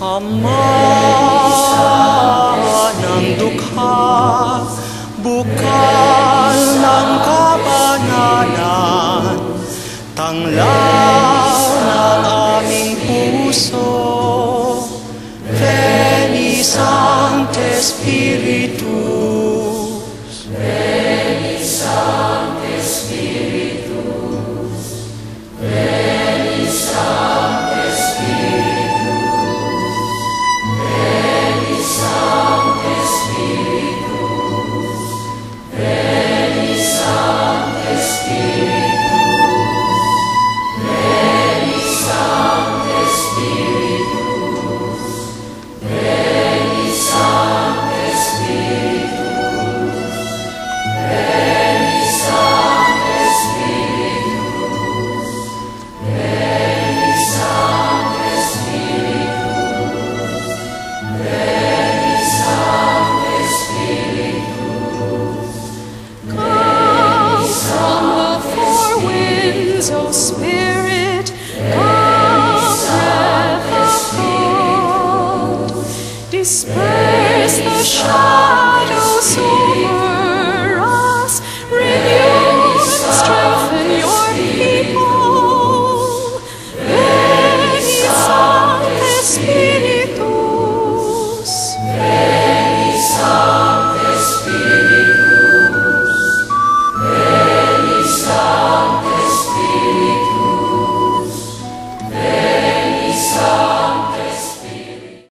Ama ng dukha, bukal ng kabanalan, tanglaw ng aming puso, Veni Sancte Spiritus, Veni Sancte Spiritus, Veni Sancte Spiritus, Veni Sancte Spiritus, Veni Sancte Spiritus, Veni Sancte Spiritus, Veni Sancte Spiritus, Veni Sancte Spiritus, Veni Sancte Spiritus, Veni Sancte Spiritus. Come from the four winds, O Spirit, come, breath of God, disperse